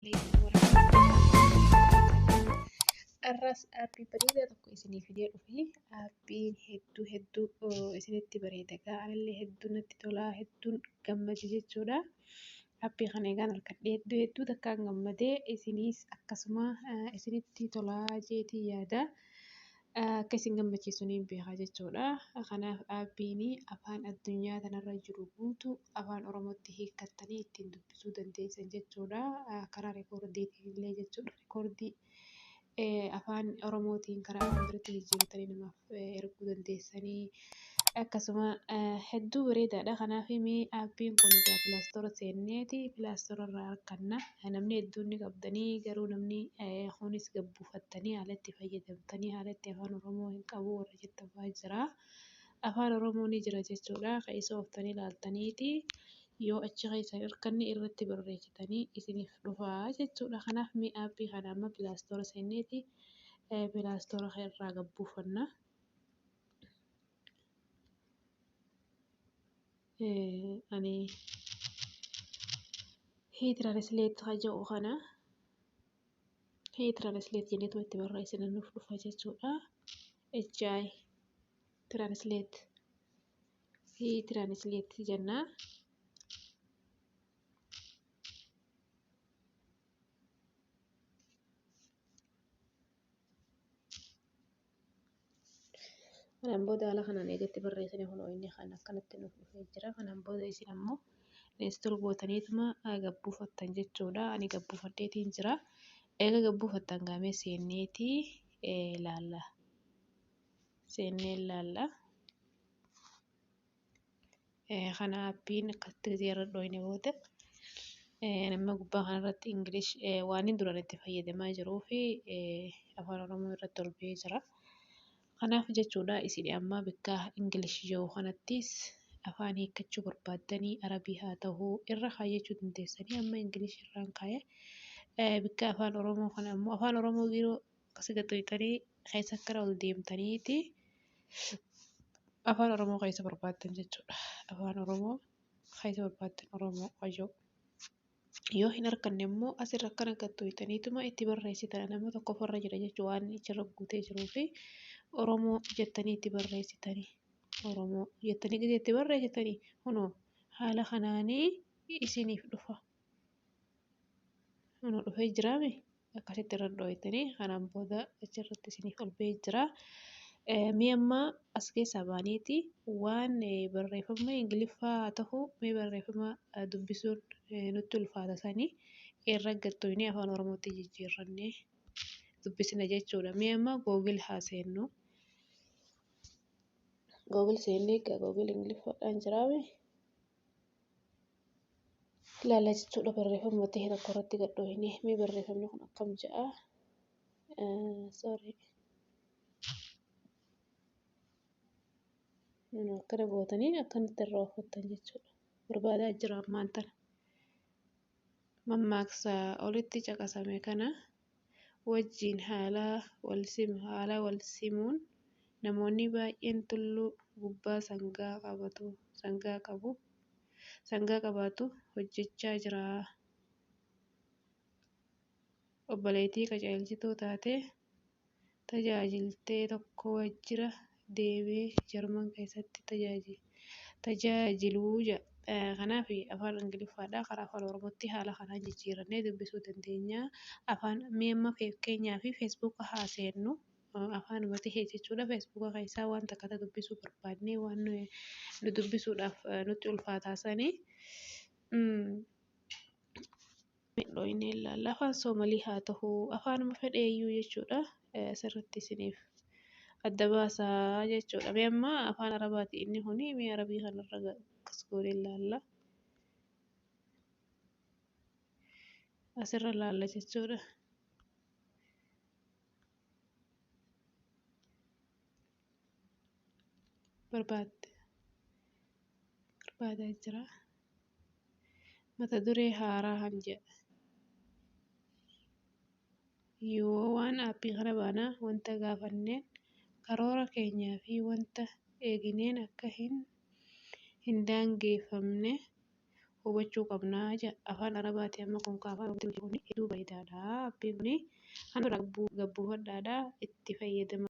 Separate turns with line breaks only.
عليكم ورحمة الله وبركاته. الرأس أبي بريدة تكو إسني فيديو فيه أبي هدو إسنتي بريدة على اللي هدو نتطلع هدو كم جيجورا أبي خانيجان الكدي هدو تكان غمدة إسنيس أكسما إسنتي طلع جيتي يادا كسين gammachiisuniin beekaa jechuudha. Kanaaf aabbiin afaan addunyaa kanarra jiru guutuu afaan oromootti hiikkattanii ittiin dubbisuu dandeessan jechuudha. Karaa reekoordiitiin illee jechuudha. Reekoordii afaan oromootiin karaa afaan biraatti jijjiirratanii namaaf erguu dandeessanii akkasuma hedduu bareedaadha. Kanaaf aabbiin kun egaa pilaastoora seenneeti pilaastoora irraa arganna. Namni hedduun ni qabdanii garuu namni kunis gabbuufattanii haalatti fayyadamtanii haalatti afaan oromoo hin qabu warra jettafaa jira. Afaan oromoo ni jira jechuudha. Kan isa ooftanii ilaaltaniiti yoo achi keessan arganne irratti barreessitanii isiniif dhufaa jechuudha. Kanaaf aabbii kana amma pilaastoora seenneeti pilaastoora irraa gabbuufanna. Ani hiitiraansileet haja'u kana hiitiraansileet jenneetu itti barreessina nuuf dhufa jechuudha. HI tiraansileet hiitiraansileet jennaa. Kanaan booda haala kanaan eegatti barreessanii kunoo inni kan akkanatti nuuf dhufee jira. Kanaan booda isin ammoo install gootaniituma gabbuufattan jechuudha. Ani gabbuufadheetiin jira. Eega gabbuufattan gaamee seenneeti ilaalla. Seennee ilaalla. Kana aappiin akkasitti ziyarra dhooyne booda nama gubbaa kanarratti Ingilish waan hin duraan itti fayyadamaa jiruu fi afaan oromoo irratti ol ba'ee jira. Kanaaf jechuudha isin amma bakka Ingilish yoo kanattis afaan hiikkachuu barbaaddanii arabii haa ta'uu irra kaayyachuu dandeessanii amma Ingilish irraan kaayee bakka afaan oromoo kana ammoo afaan oromoo yeroo akkasii gaxxoytanii keessa akkana ol deemtaniiti afaan oromoo keessa barbaaddan jechuudha. Afaan oromoo keessa barbaaddan oromoo qayyoo. Yoo hin arganne immoo asirra akkana gaxxoytaniituma itti barreessitan nama tokko ofirra jira jechuudha waan achirra guutee jiruu fi oromoo jettanii itti barreessitanii oromoo jettanii itti barreessitanii kunoo haala kanaanii isiniif dhufa. Kunoo dhufee jiraame akkasitti irra dhooytanii kanaan booda achirratti isiniif ol ba'ee jira. Amma as keessaa baaniiti waan barreeffama Ingiliffaa haa ta'uu mee barreeffama dubbisuun nutti ulfaata sanii irra gaxxoynee afaan oromootti jijjiirrannee dubbisna jechuudha. Amma googil haa seennu. Googil seennee egaa googil Ingiliffaadhaan jiraame ilaalla jechuudha. Barreeffama ta'e tokko irratti gaxxoynee mee barreeffamni kun akkam jedha. Sorry. Akkana gootanii akkanatti irraa uffattan jechuudha. Barbaadaa jira ammaan tana. Mammaaksa olitti caqasame kana wajjin haala wal simuun namoonni baay'een tulluu gubbaa sangaa qabaatu hojjechaa jira. Obboleettii qajeelchituu taate tajaajiltee tokko wajjira deemee jarman keessatti tajaajiluu jedha. Kanaaf afaan Ingiliffaadhaa karaa afaan oromootti haala kanaan jijjiirannee dubbisuu dandeenya. Afaan amma fakkeenyaa fi feesbuuka haa seennu. Afaan ta'e jechuudha. Feesbuuka keessaa waan takka dubbisuu barbaadnee waan nu dubbisuudhaaf nutti ulfaataa sanii dhooynee ilaalla. Afaan Soomalii haa ta'uu afaanuma fedheeyyuu jechuudha. Asirratti isiniif adda baasaa jechuudha. Amma afaan arabaati inni kuni mee arabii kanarra akkas goonee ilaalla. Asirra ilaalla jechuudha. Barbaadaa jira. Mata duree haaraa han jedha. Yoo waan aappii kana baanaa wanta gaafanneen karoora keenyaa fi wanta eegineen akka hin daangeffamne hubachuu qabnaa jedha. Afaan Arabaati amma kun afaan Oromootiin hojii kun hedduu bareedaadha. Appii kun kan irraa gabbuufadhaadha itti fayyadama.